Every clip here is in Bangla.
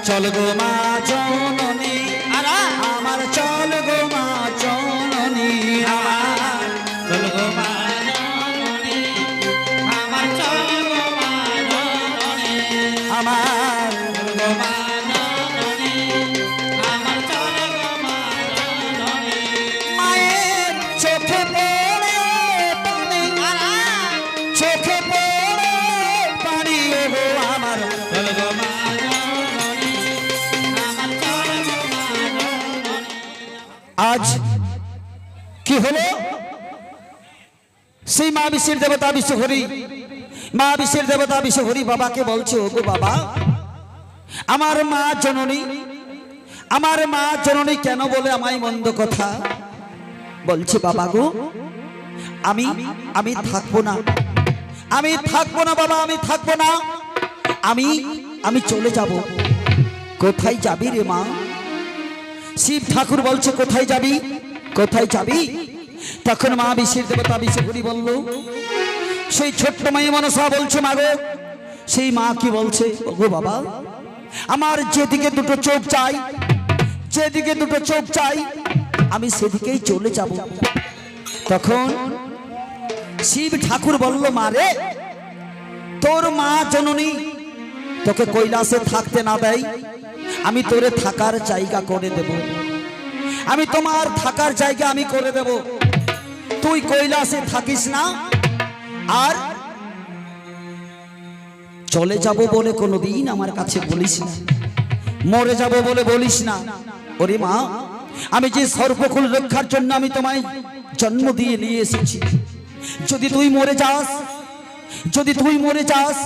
চল গো মা জননী আমার, চল গো মা জননী আমার, চল গো মা জননী আমার, চল গো মা জননী আমার, চল গো মা জননী আমার, চল গো মা জননী। মায়ের চোখে পড়ে পানি, চোখে পড়ে পানি গো আমার, চল গো মা জননী আমার, চল গো মা জননী। আজ কি হলো? সেই মা বিশ্বের দেবতা বিশ্বহরি, মা বিশ্বের দেবতা বিশ্বহরি বাবাকে বলছে, ও গো বাবা, আমার মা জননী, আমার মা জননী কেন বলে আমায় মন্দ কথা বলছে? বাবা গো, আমি আমি থাকবো না, আমি থাকবো না বাবা, আমি থাকবো না, আমি আমি চলে যাব। কোথায় যাবি রে মা? শিব ঠাকুর বলছে, কোথায় যাবি, কোথায় যাবি? তখন মা বিশ্বের দেবতা বিশ্বহরি বলল, সেই ছোট্ট মাই মনসা বলছে, মা গো, সেই মা কি বলছে, ওগো বাবা, আমার যেদিকে দুটো চোখ চাই, যেদিকে দুটো চোখ চাই, আমি সেদিকেই চলে যাব। তখন শিব ঠাকুর বলল, মা রে, তোর মা জননী তোকে কৈলাসে থাকতে না দেয়, আমি তোরে থাকার জায়গা করে দেব, আমি তোমার থাকার জায়গা আমি করে দেব। তুই কৈলাসে থাকিস না, আর চলে যাব বলে কোনোদিন আমার কাছে বলিস না, মরে যাব বলে বলিস না। ওরে মা, আমি যে সর্বকুল রক্ষার জন্য আমি তোমায় জন্ম দিয়ে নিয়ে এসেছি, যদি তুই মরে যাস, যদি তুই মরে যাস,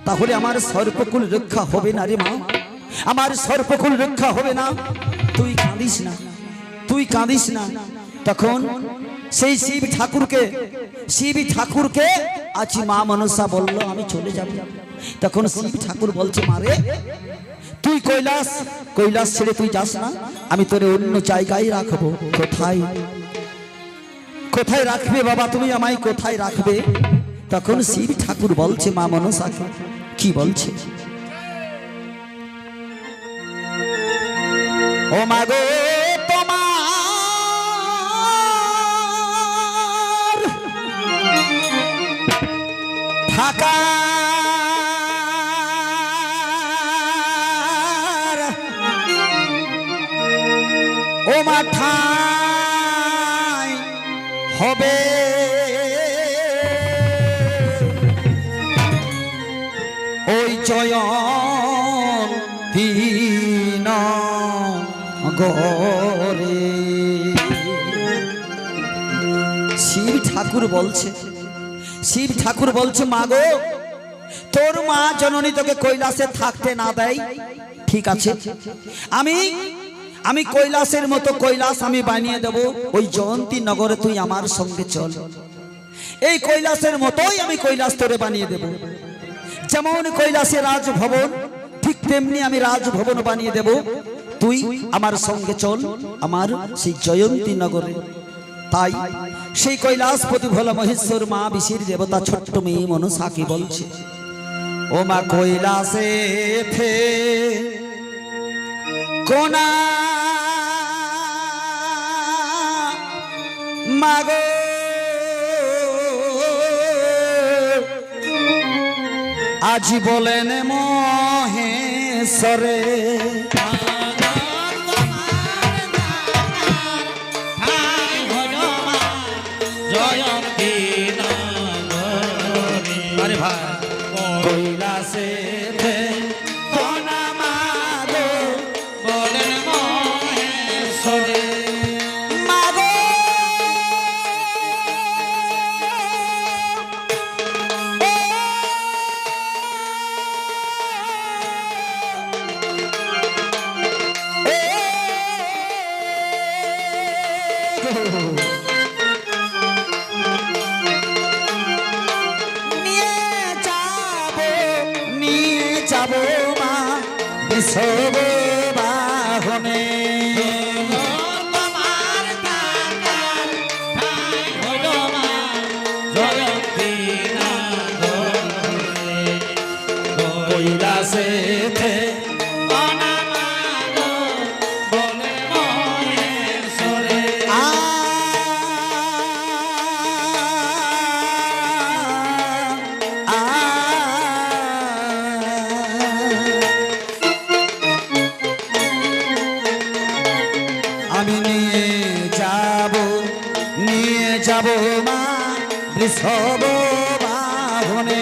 তাহলে আমার সর্বকুল রক্ষা হবে না রে মা, আমার সর্বকুল রক্ষা হবে না। তুই কাঁদিস না, তুই কাঁদিস না। তখন সেই শিব ঠাকুরকে, শিব ঠাকুরকে আজ মা মনসা বলল, আমি চলে যাব। তখন শিব ঠাকুর বলছে, মারে, তুই কৈলাস, কৈলাস ছেড়ে তুই যাস না, আমি তোরে অন্য জায়গায় রাখবো। কোথায়, কোথায় রাখবে বাবা তুমি আমায়, কোথায় রাখবে? তখন শিব ঠাকুর বলছে মা মনসাকে, কি বলছে? ও মা গো, তোমার থাকার ও মা ঠাই হবে ওই জয়ন্তী নগরে। শিব ঠাকুর বলছে, শিব ঠাকুর বলছে, মা গো, তোর মা জননী তোকে কৈলাসে থাকতে না দেয়, ঠিক আছে, আমি আমি কৈলাসের মতো কৈলাস আমি বানিয়ে দেব, ওই জয়ন্তী নগরে তুই আমার সঙ্গে চল। এই কৈলাসের মতোই আমি কৈলাস তোরে বানিয়ে দেব, যেমন কৈলাসে রাজভবন, ঠিক তেমনি আমি রাজভবন বানিয়ে দেব, তুই আমার সঙ্গে চল আমার সেই জয়ন্তী নগরে। তাই সেই কৈলাসপতি ভোলা মহেশ্বর মা বিশ্বের দেবতা ছোট্ট মেয়ে মনসাকে বলছে, ও মা কৈলাসে থে কোনা মাগো, আজি বলেন মহেশ্বরে, কৈলাসে নিয়ে যাব মা বিষব বাহনে, কৈলাসে ঋষভ বাহনে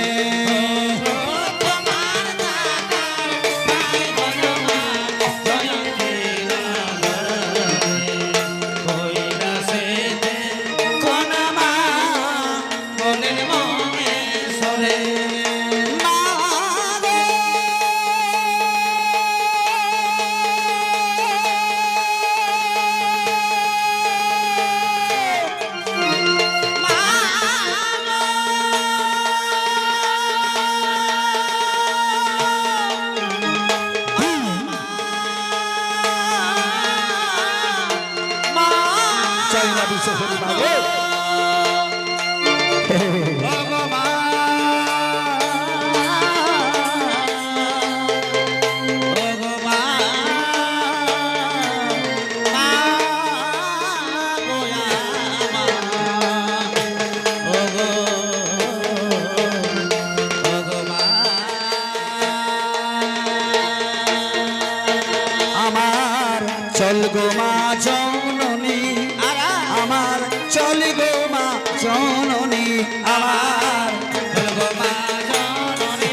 চল গো মা জননী আমার চল গো মা জননী আমার চল গো মা জননী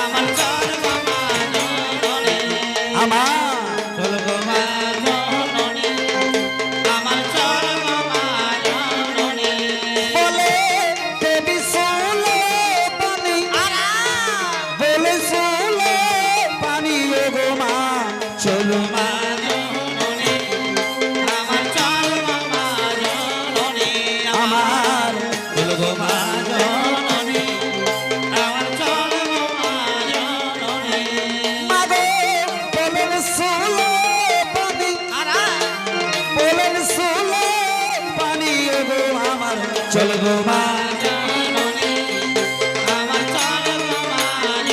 আমার চল গো মা জননী আমার চল গো মা জননী আমার চল গো মা জননী বলে দেবী সোলে পানি বলে সোলে পানি গো মা চলো মা চল গো মা জননী আমার চল গো মা জননী আমার চল গো মা জননী আমার চল গো মা জননী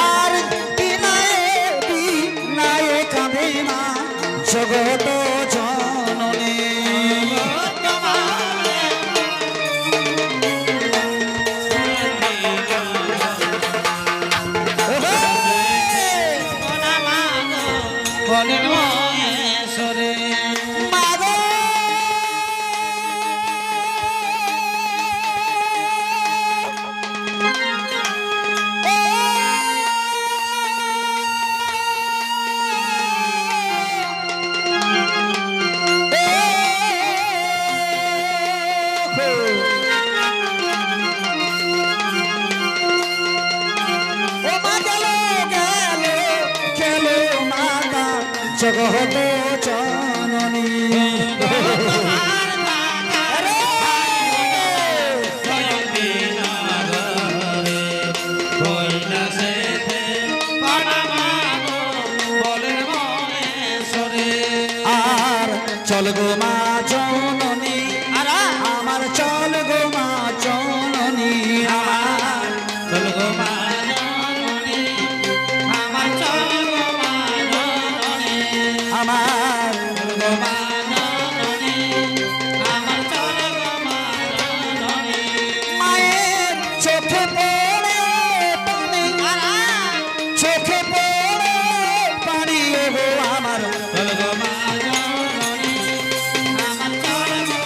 আর বিনায়ে কাঁদে মা জগত জননী জগত জননী আর চল গো মা জননী আমার চল গো মা জননী আমার চল গো মা জননী আমার চল গো মা জননী আমার চল গো মা জননী আমার চল গো মা জননী মায়ের চোখে পড়ে পানি চোখে পড়ে পানি গো আমার চল গো মা জননী আমার চল গো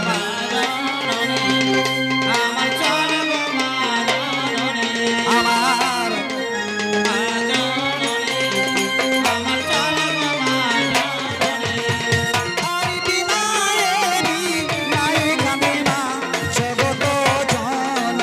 মা জননী আমার চল গো মা জননী আমার চল গো মা জননী আমার জগত জননী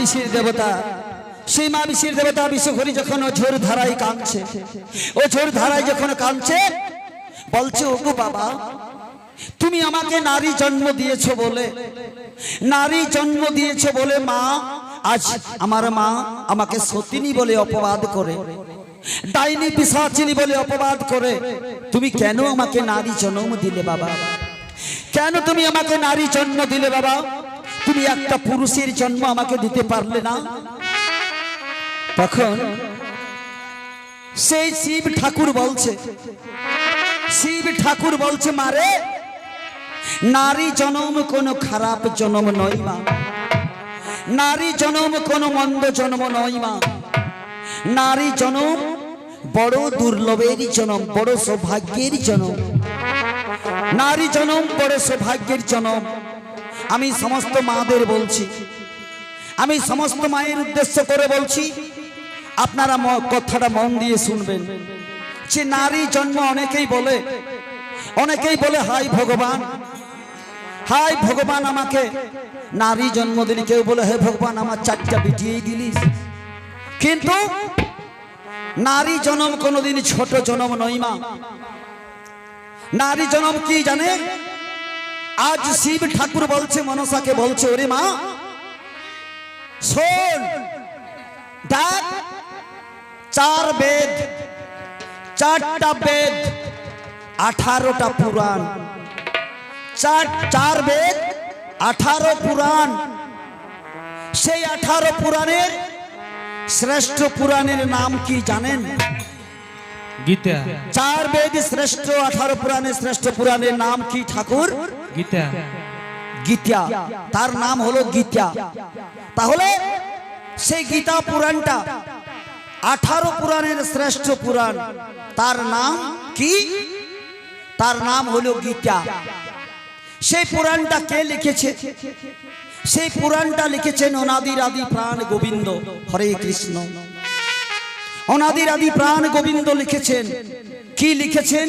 বিশের দেবতা, সেই মা বিশের দেবতা বিশ্বহরি যখন অঝোর ধারায় কাঁদছে, অঝোর ধারায় যখন কাঁদছে, বলছে ওগো বাবা, তুমি আমাকে নারী জন্ম দিয়েছো বলে, নারী জন্ম দিয়েছো বলে মা, আজ আমার মা আমাকে সতিনী বলে অপবাদ করে, ডাইনি পিশাচিনী বলে অপবাদ করে। তুমি কেন আমাকে নারী জন্ম দিলে বাবা? কেন তুমি আমাকে নারী জন্ম দিলে বাবা? তুমি একটা পুরুষের জন্ম আমাকে দিতে পারলে না? তখন সেই শিব ঠাকুর বলছে, শিব ঠাকুর বলছে, মারে, নারী জন্ম কোনো খারাপ জন্ম নয় মা, নারী জন্ম কোনো মন্দ জন্ম নয় মা, নারী জন্ম বড় দুর্লভের জন্ম, বড় সৌভাগ্যের জন্ম, নারী জন্ম বড় সৌভাগ্যের জন্ম। আমি সমস্ত মাদের বলছি, আমি সমস্ত মায়ের উদ্দেশ্য করে বলছি, আপনারা কথাটা মন দিয়ে শুনবেন। যে নারী জন্ম অনেকেই বলে, অনেকেই বলে হাই ভগবান, হাই ভগবান আমাকে নারী জন্ম দিলি। কেউ বলে হে ভগবান আমার 4টা বিটিয়েই দিলিস। কিন্তু নারী জন্ম কোনোদিন ছোট জন্ম নয় মা। নারী জন্ম কি জানে? আজ শিব ঠাকুর বলছে, মনসাকে বলছে, ওরে মা শোন, দেখ 4 বেদ, 4টা বেদ, 18টা পুরাণ, 4 বেদ 18 পুরাণ। সেই 18 পুরাণের শ্রেষ্ঠ পুরাণের নাম কি জানেন? গীতা। 4 বেদ শ্রেষ্ঠ, 18 পুরাণের শ্রেষ্ঠ পুরাণের নাম কি ঠাকুর? গীতা। গীতা, তার নাম হলো গীতা। তাহলে সেই গীতা পুরাণটা 18 পুরাণের শ্রেষ্ঠ পুরাণ, তার নাম কি? তার নাম হলো গীতা। সেই পুরাণটা কে লিখেছে? সেই পুরাণটা লিখেছেন অনাদির আদি প্রাণ গোবিন্দ, হরে কৃষ্ণ। অনাদির আদি প্রাণ গোবিন্দ লিখেছেন। কি লিখেছেন?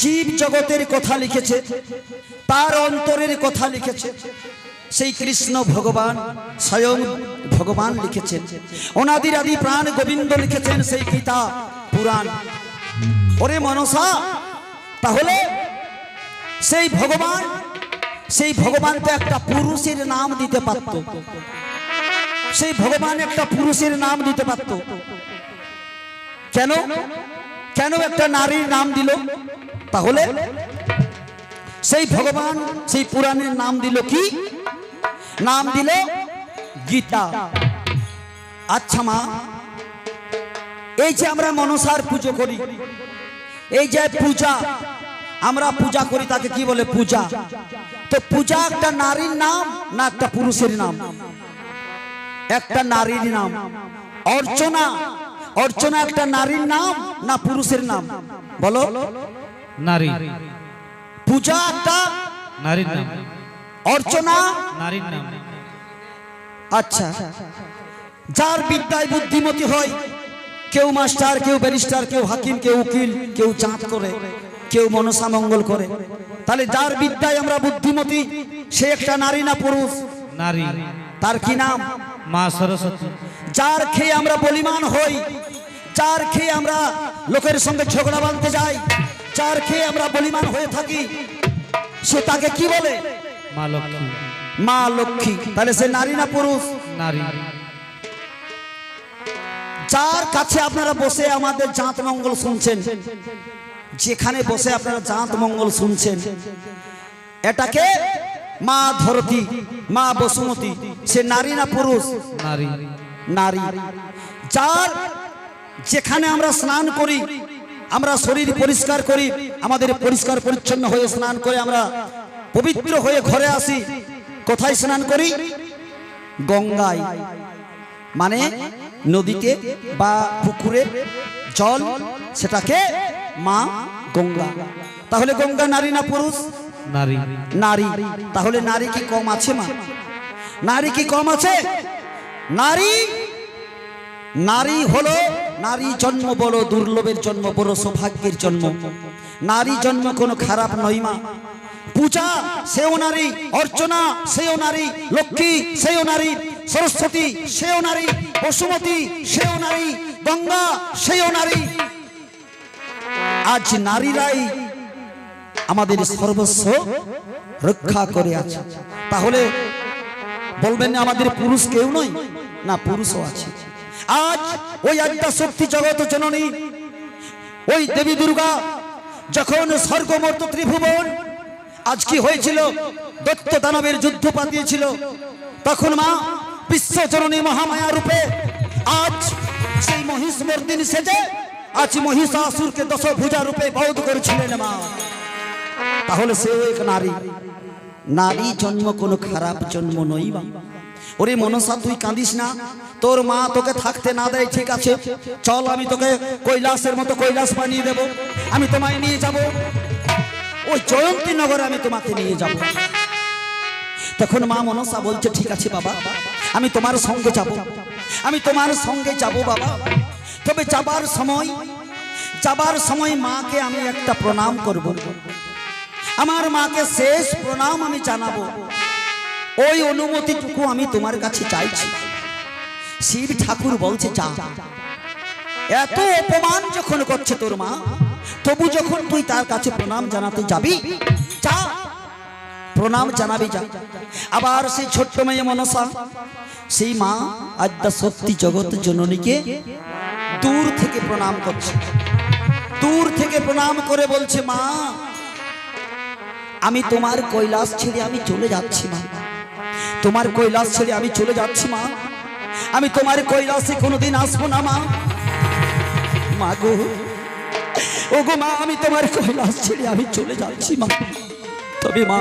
জীব জগতের কথা লিখেছে, তার অন্তরের কথা লিখেছে। সেই কৃষ্ণ ভগবান, স্বয়ং ভগবান লিখেছেন। অনাদির আদি প্রাণ গোবিন্দ লিখেছেন সেই গীতা পুরাণ। ওরে মনসা, তাহলে সেই ভগবান, সেই ভগবান তো একটা পুরুষের নাম দিতে পারত। সেই ভগবান একটা পুরুষের নাম দিতে পারত। কেন? কেন একটা নারীর নাম দিল? তাহলে সেই ভগবান সেই পুরাণের নাম দিল কি? নাম দিল গীতা। আচ্ছা মা, এই যে আমরা মনসার পুজো করি, এই যে পূজা আমরা পূজা করি, তাকে কি বলে? পূজা। তো পূজা একটা নারীর নাম না একটা পুরুষের নাম? একটা নারীর নাম। অর্চনা, অর্চনা একটা নারীর নাম না পুরুষের নাম? বলো। নারী। পূজা একটা নারীর নাম, অর্চনা নারীর নাম। আচ্ছা, যার বিদ্যায় বুদ্ধিমতী হয়, কেউ মাস্টার, কেউ ব্যারিস্টার, কেউ হাকিম, কেউ উকিল, কেউ চাঁদ করে, কেউ মনসা মঙ্গল করে, তাহলে যার বিদ্যায় আমরা বুদ্ধিমতী সে একটা নারী না পুরুষ? নারী। তার কি নাম? মা সরস্বতী। যার খেয়ে আমরা বলিমান হই, যার খেয়ে আমরা লোকের সঙ্গে ঝগড়া বাঁধতে যাই, যার খেয়ে আমরা বলিমান হয়ে থাকি, সে তাকে কি বলে? মা লক্ষ্মী। মা লক্ষ্মী। তাহলে সে নারী না পুরুষ? নারী। যার কাছে আপনারা বসে আমাদের জাত মঙ্গল শুনছেন, যেখানে বসে আপনারা জাত মঙ্গল শুনছেন, এটাকে মা ধরতী, মা বসুমতী, সে নারী না পুরুষ? নারী। নারী। যার যেখানে আমরা স্নান করি, আমরা শরীর পরিষ্কার করি, আমাদের পরিষ্কার পরিচ্ছন্ন হয়ে স্নান করে আমরা পবিত্র হয়ে ঘরে আসি, কোথায় স্নান করি? গঙ্গায়, মানে নদীতে বা পুকুরে জল, সেটাকে মা গঙ্গা। তাহলে গঙ্গা নারী না পুরুষ? নারী। নারী। তাহলে নারী কি কম আছে মা? নারী কি কম আছে? নারী, নারী হলো, নারী জন্ম বড় দুর্লভের জন্ম, বড় সৌভাগ্যের জন্ম। নারী জন্ম কোনো খারাপ নয় মা। পূজা সেও নারী, অর্চনা সেও নারী, লক্ষ্মী সেও নারী, সরস্বতী সেও নারী, বসুমতী সেও নারী, গঙ্গা সেও নারী। আজ নারীরাই আমাদের সর্বস্ব রক্ষা করে আছে। তাহলে বলবেন না আমাদের পুরুষ কেউ নয়? না, পুরুষও আছে। আজ ওই আদ্যা শক্তি জগৎ জননী ওই দেবী দুর্গা যখন স্বর্গমর্ত ত্রিভুবন আজ কি হয়েছিল, দৈত্য দানবের যুদ্ধ পাতিয়েছিল, তখন মা বিশ্বজননী মহামায়া রূপে আজ সেই মহিষমর্দিনী সেজে আজ মহিষাসুরকে দশভুজা রূপে বধ করেছিলেন মা। তাহলে সে এক নারী। নারী জন্ম কোনো খারাপ জন্ম নই বা। ওরে মনসা, তুই কাঁদিস না, তোর মা তোকে থাকতে না দেয়, ঠিক আছে, চল আমি তোকে কৈলাসের মতো কৈলাস বানিয়ে দেব, আমি তোমায় নিয়ে যাব ওই জয়ন্তী নগরে, আমি তোমাকে নিয়ে যাব। তখন মা মনসা বলছে, ঠিক আছে বাবা, আমি তোমার সঙ্গে যাব, আমি তোমার সঙ্গে যাব বাবা। তবে যাবার সময় মাকে আমি একটা প্রণাম করব, আমার মাকে শেষ প্রণাম আমি জানাবো, ওই অনুমতিটুকু আমি তোমার কাছে চাইছি। শিব ঠাকুর বলছে, যা। এত অপমান যখন করছে তোর মা, তবু যখন তুই তার কাছে প্রণাম জানাতে যাবি, যা, প্রণাম জানাবি, যা। আবার সেই ছোট্ট মেয়ে মনসা, সেই মা আদ্যা শক্তি জগৎ জননীকে দূর থেকে প্রণাম করছে, দূর থেকে প্রণাম করে বলছে, মা আমি তোমার কৈলাস ছেড়ে আমি চলে যাচ্ছি মা, তোমার কৈলাস ছেড়ে আমি চলে যাচ্ছি মা, আমি তোমার কৈলাসে কোনোদিন আসবো না মা। মা গো, ও গো মা, আমি তোমার কৈলাস ছেড়ে আমি চলে যাচ্ছি মা। তবে মা,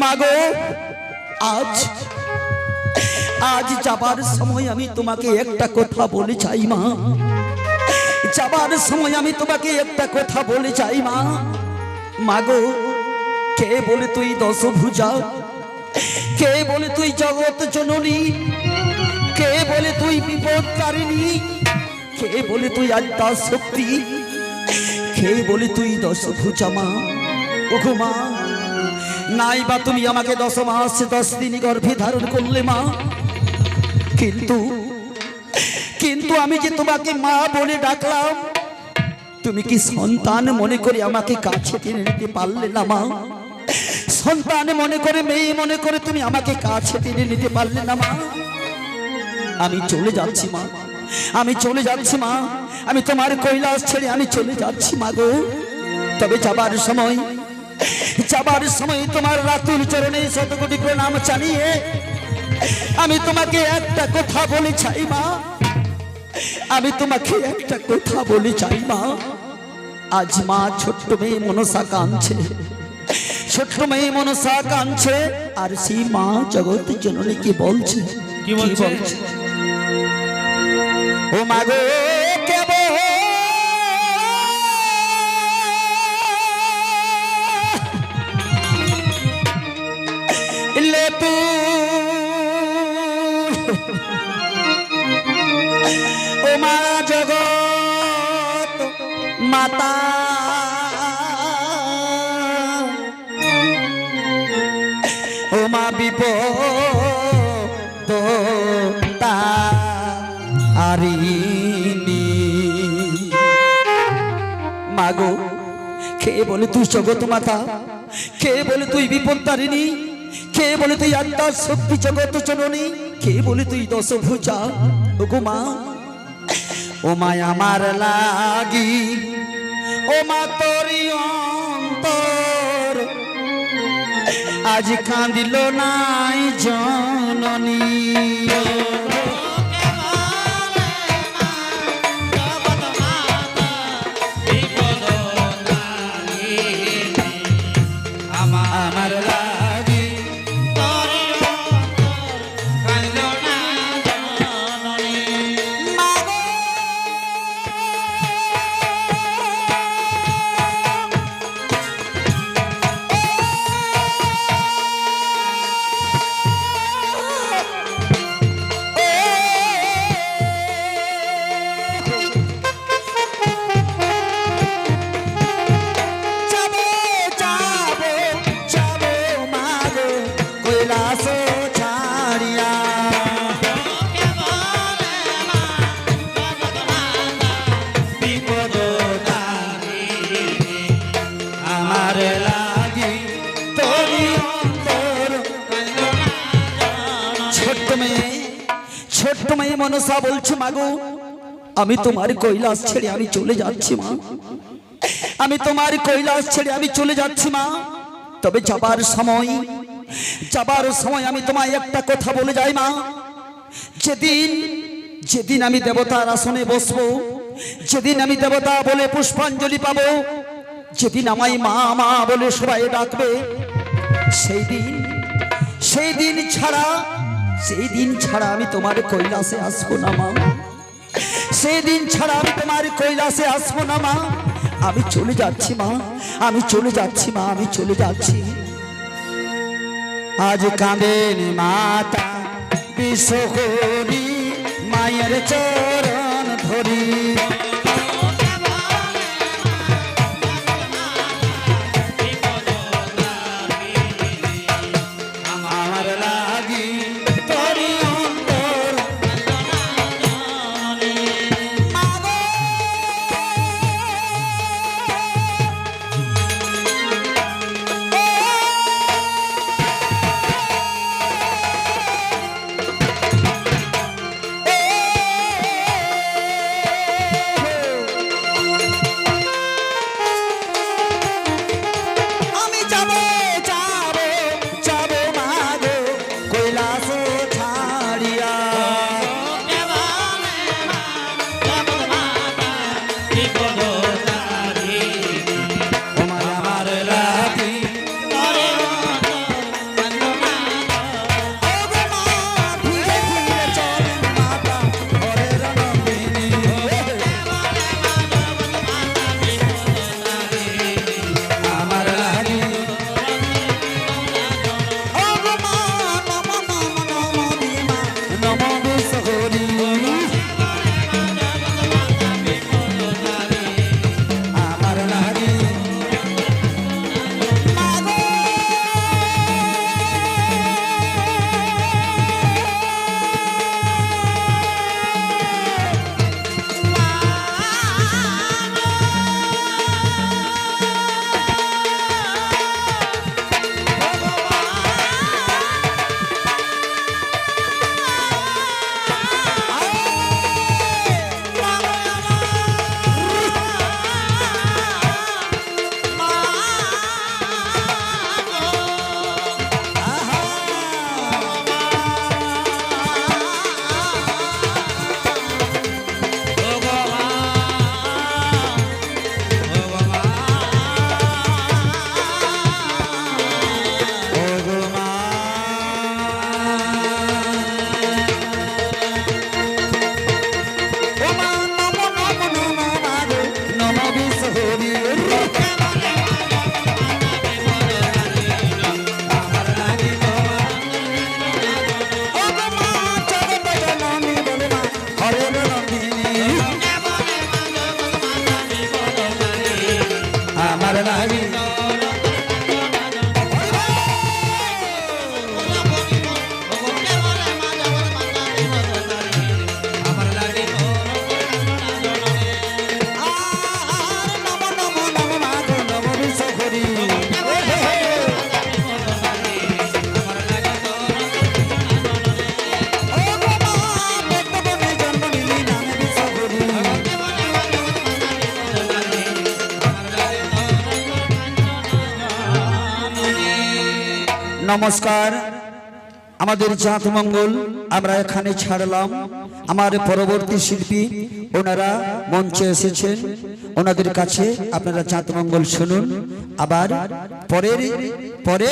মা গো, আজ যাবার সময় আমি তোমাকে একটা কথা বলে চাই মা, যাবার সময় আমি তোমাকে একটা কথা বলে চাই মা। মা গো, কে বলে তুই দশভুজা, কে বলে তুই জগৎ জননী, কে বলে তুই বিপদকারিণী, কে বলে তুই আদ্যা শক্তি, কে বলে তুই দশভুজা মা। ওগো মা, নাই বা তুমি আমাকে 10 মাস 10 দিন গর্ভে ধারণ করলে মা, কিন্তু আমি যে তোমাকে মা বলে ডাকলাম, তুমি কি সন্তান মনে করে আমাকে কাছে টেনে নিতে পারলে না মা? সন্তান মনে করে, মেয়ে মনে করে তুমি আমাকে কাছে টেনে নিতে পারলে না মা? আমি চলে যাচ্ছি মা, আমি চলে যাচ্ছি মা, আমি তোমার কৈলাস ছেড়ে আমি চলে যাচ্ছি মা গো। তবে যাবার সময় তোমার রাতুল চরণে শতকোটি প্রণাম জানিয়ে আমি তোমাকে একটা কথা বলে চাই মা, আমি তোমাকে একটা কথা বলে চাই মা। আজ মা ছোট্ট মেয়ে মনসা কাঁদছে, ছোট্ট মেয়ে মনসা কাঁদছে, আর সেই মা জগৎ জননী কি বলছে, কি বলছে? ও মা গো, ও মা জগৎ মাতা, ও মা বিপদারিণী। মাগো, কে বলে তুই জগৎ মাতা, কে বলে তুই বিপদারিণী, কে বলে তুই আদ্যা শক্তি জগৎ জননী, কে বলে তুই দশভুজা। ওগো মা, ও মা আমার লাগি, ও মা তোরি অন্তর আজ কাঁদিল নাই জননী। আমার লাগি কৈলাস ছাড়িয়া তোমায় মনসা বলছো মাগো আমি তোমার কৈলাস ছেড়ে আমি চলে যাচ্ছি মা, আমি তোমার কৈলাস ছেড়ে আমি চলে যাচ্ছি মা। তবে যাবার সময় আমি তোমায় একটা কথা বলে যাই মা, যেদিন আমি দেবতার আসনে বসবো, যেদিন আমি দেবতা বলে পুষ্পাঞ্জলি পাবো, যেদিন আমায় মা মা বলে সবাই ডাকবে, সেই দিন ছাড়া আমি তোমার কৈলাসে আসবো না মা, সেই দিন ছাড়া আমি তোমার কৈলাসে আসবো না মা। আমি চলে যাচ্ছি মা, আমি চলে যাচ্ছি মা, আমি চলে যাচ্ছি। আজ কাঁদেন মাতা বিশ্বহরি মায়ের চরণ ধরি, আমার লাগি তোরি অন্তর নমস্কার। আমাদের জাত মঙ্গল আমরা এখানে ছাড়লাম। আমার পরবর্তী শিল্পী ওনারা মঞ্চে এসেছেন, ওনাদের কাছে আপনারা জাত মঙ্গল শুনুন। আবার পরে